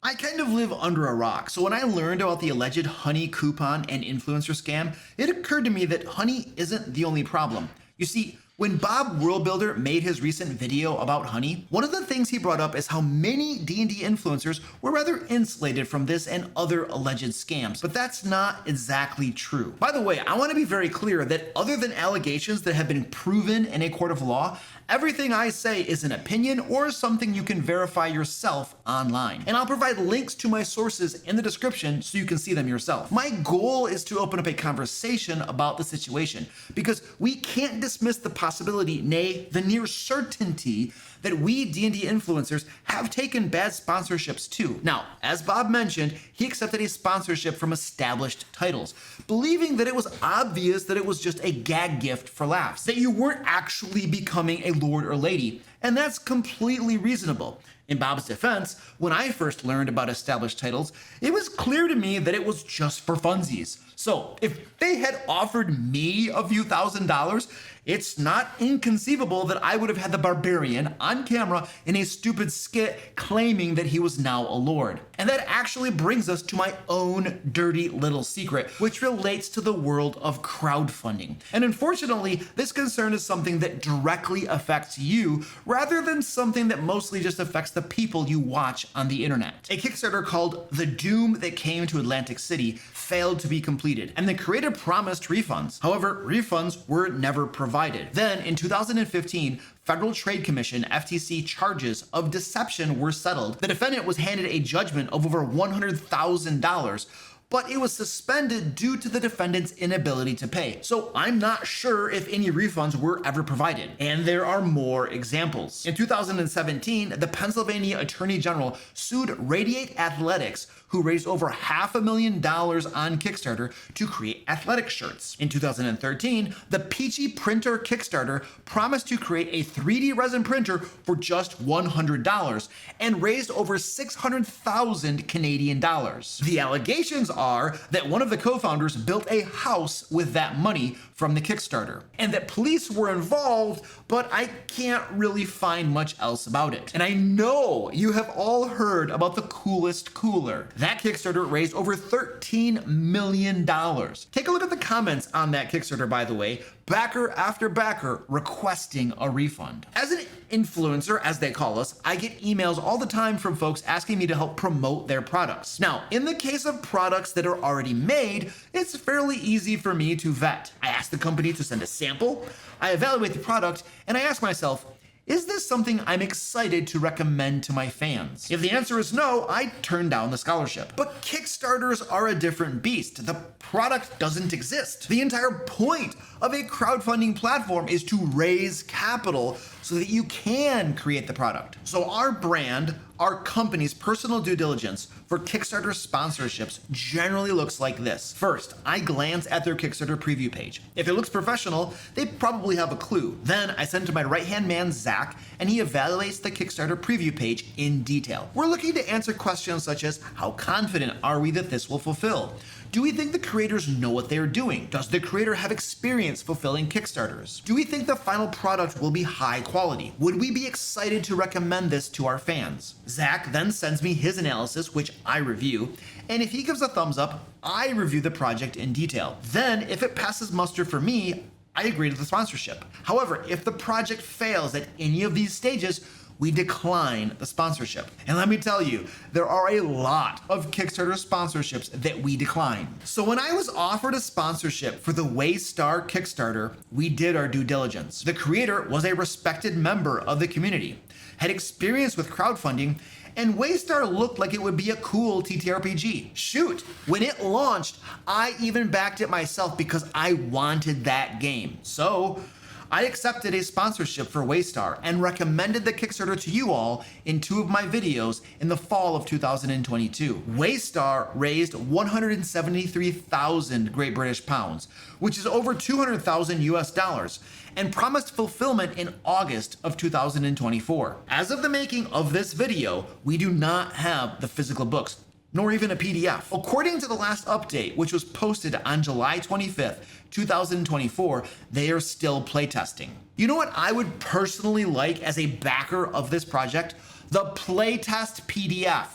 I kind of live under a rock, so when I learned about the alleged honey coupon and influencer scam, it occurred to me that honey isn't the only problem. You see, when Bob WorldBuilder made his recent video about honey, one of the things he brought up is how many D&D influencers were rather insulated from this and other alleged scams, but that's not exactly true. By the way, I want to be very clear that other than allegations that have been proven in a court of law, everything I say is an opinion or something you can verify yourself online. And I'll provide links to my sources in the description so you can see them yourself. My goal is to open up a conversation about the situation because we can't dismiss the possibility, nay, the near certainty that we D&D influencers have taken bad sponsorships too. Now, as Bob mentioned, he accepted a sponsorship from established titles, believing that it was obvious that it was just a gag gift for laughs, that you weren't actually becoming a lord or lady, and that's completely reasonable. In Bob's defense, when I first learned about established titles, it was clear to me that it was just for funsies. So if they had offered me a few $1,000s, it's not inconceivable that I would have had the barbarian on camera in a stupid skit claiming that he was now a lord. And that actually brings us to my own dirty little secret, which relates to the world of crowdfunding. And unfortunately, this concern is something that directly affects you rather than something that mostly just affects the people you watch on the internet. A Kickstarter called The Doom That Came to Atlantic City failed to be completed, and the creator promised refunds. However, refunds were never provided. Then, in 2015, Federal Trade Commission (FTC) charges of deception were settled. The defendant was handed a judgment of over $100,000, but it was suspended due to the defendant's inability to pay. So I'm not sure if any refunds were ever provided. And there are more examples. In 2017, the Pennsylvania Attorney General sued Radiate Athletics, who raised over $500,000 on Kickstarter to create athletic shirts. In 2013, the Peachy printer Kickstarter promised to create a 3D resin printer for just $100 and raised over 600,000 Canadian dollars. The allegations are that one of the co-founders built a house with that money from the Kickstarter, and that police were involved, but I can't really find much else about it. And I know you have all heard about the Coolest Cooler. That Kickstarter raised over $13 million. Take a look at the comments on that Kickstarter, by the way. Backer after backer requesting a refund. As an influencer, as they call us, I get emails all the time from folks asking me to help promote their products. Now, in the case of products that are already made, it's fairly easy for me to vet. I ask the company to send a sample, I evaluate the product, and I ask myself, is this something I'm excited to recommend to my fans? If the answer is no, I turn down the scholarship. But Kickstarters are a different beast. The product doesn't exist. The entire point of a crowdfunding platform is to raise capital so that you can create the product. So our brand, our company's personal due diligence for Kickstarter sponsorships generally looks like this. First, I glance at their Kickstarter preview page. If it looks professional, they probably have a clue. Then I send it to my right-hand man, Zach, and he evaluates the Kickstarter preview page in detail. We're looking to answer questions such as, how confident are we that this will fulfill? Do we think the creators know what they're doing? Does the creator have experience fulfilling Kickstarters? Do we think the final product will be high quality? Would we be excited to recommend this to our fans? Zach then sends me his analysis, which I review, and if he gives a thumbs up, I review the project in detail. Then, if it passes muster for me, I agree to the sponsorship. However, if the project fails at any of these stages, we decline the sponsorship. And let me tell you, there are a lot of Kickstarter sponsorships that we decline. So when I was offered a sponsorship for the WayStar Kickstarter, we did our due diligence. The creator was a respected member of the community, had experience with crowdfunding, and WayStar looked like it would be a cool TTRPG. Shoot, when it launched, I even backed it myself because I wanted that game. So I accepted a sponsorship for WayStar and recommended the Kickstarter to you all in 2 of my videos in the fall of 2022. WayStar raised 173,000 Great British pounds, which is over 200,000 US dollars, and promised fulfillment in August of 2024. As of the making of this video, we do not have the physical books, nor even a PDF. According to the last update, which was posted on July 25th, 2024, they are still playtesting. You know what I would personally like as a backer of this project? The playtest PDF.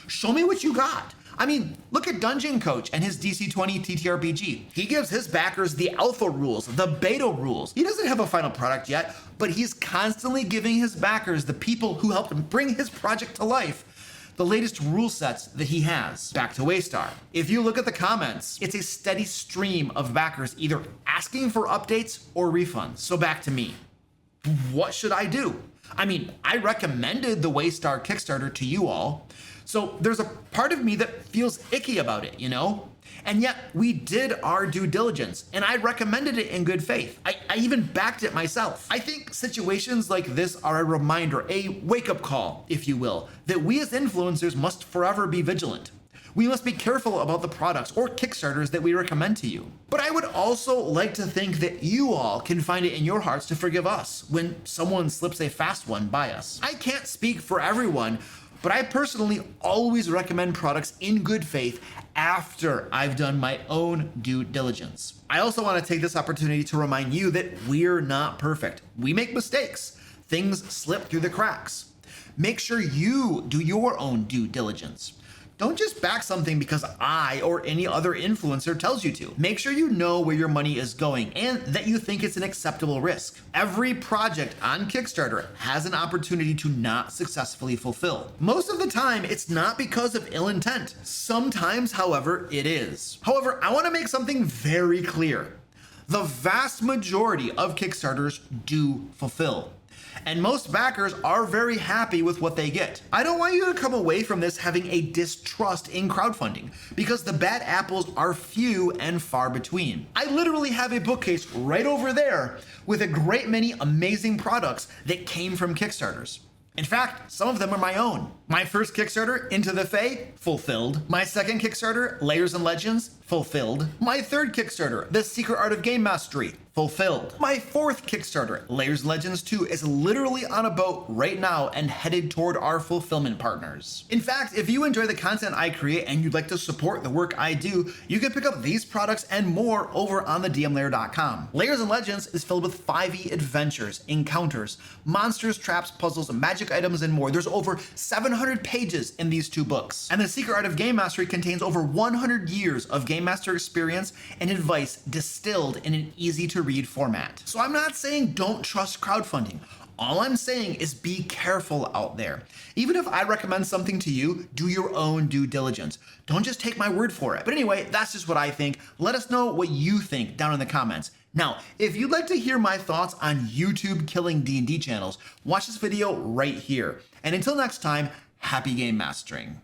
Show me what you got. I mean, look at Dungeon Coach and his DC-20 TTRPG. He gives his backers the alpha rules, the beta rules. He doesn't have a final product yet, but he's constantly giving his backers, the people who helped him bring his project to life, the latest rule sets that he has. Back to WayStar. If you look at the comments, it's a steady stream of backers either asking for updates or refunds. So back to me. What should I do? I mean, I recommended the WayStar Kickstarter to you all, so there's a part of me that feels icky about it, you know? And yet we did our due diligence, and I recommended it in good faith. I even backed it myself. I think situations like this are a reminder, a wake-up call, if you will, that we as influencers must forever be vigilant. We must be careful about the products or Kickstarters that we recommend to you. But I would also like to think that you all can find it in your hearts to forgive us when someone slips a fast one by us. I can't speak for everyone, but I personally always recommend products in good faith after I've done my own due diligence. I also want to take this opportunity to remind you that we're not perfect. We make mistakes. Things slip through the cracks. Make sure you do your own due diligence. Don't just back something because I or any other influencer tells you to. Make sure you know where your money is going and that you think it's an acceptable risk. Every project on Kickstarter has an opportunity to not successfully fulfill. Most of the time, it's not because of ill intent. Sometimes, however, it is. However, I want to make something very clear. The vast majority of Kickstarters do fulfill, and most backers are very happy with what they get. I don't want you to come away from this having a distrust in crowdfunding, because the bad apples are few and far between. I literally have a bookcase right over there with a great many amazing products that came from Kickstarters. In fact, some of them are my own. My first Kickstarter, Into the Fae, fulfilled. My second Kickstarter, Layers and Legends, fulfilled. My third Kickstarter, The Secret Art of Game Mastery, fulfilled. My fourth Kickstarter, Layers and Legends 2, is literally on a boat right now and headed toward our fulfillment partners. In fact, if you enjoy the content I create and you'd like to support the work I do, you can pick up these products and more over on thedmlayer.com. Layers and Legends is filled with 5e adventures, encounters, monsters, traps, puzzles, magic items, and more. There's over 700 pages in these two books. And The Secret Art of Game Mastery contains over 100 years of Game Master experience and advice distilled in an easy to read format. So I'm not saying don't trust crowdfunding. All I'm saying is be careful out there. Even if I recommend something to you, do your own due diligence. Don't just take my word for it. But anyway, that's just what I think. Let us know what you think down in the comments. Now, if you'd like to hear my thoughts on YouTube killing D&D channels, watch this video right here. And until next time, happy game mastering.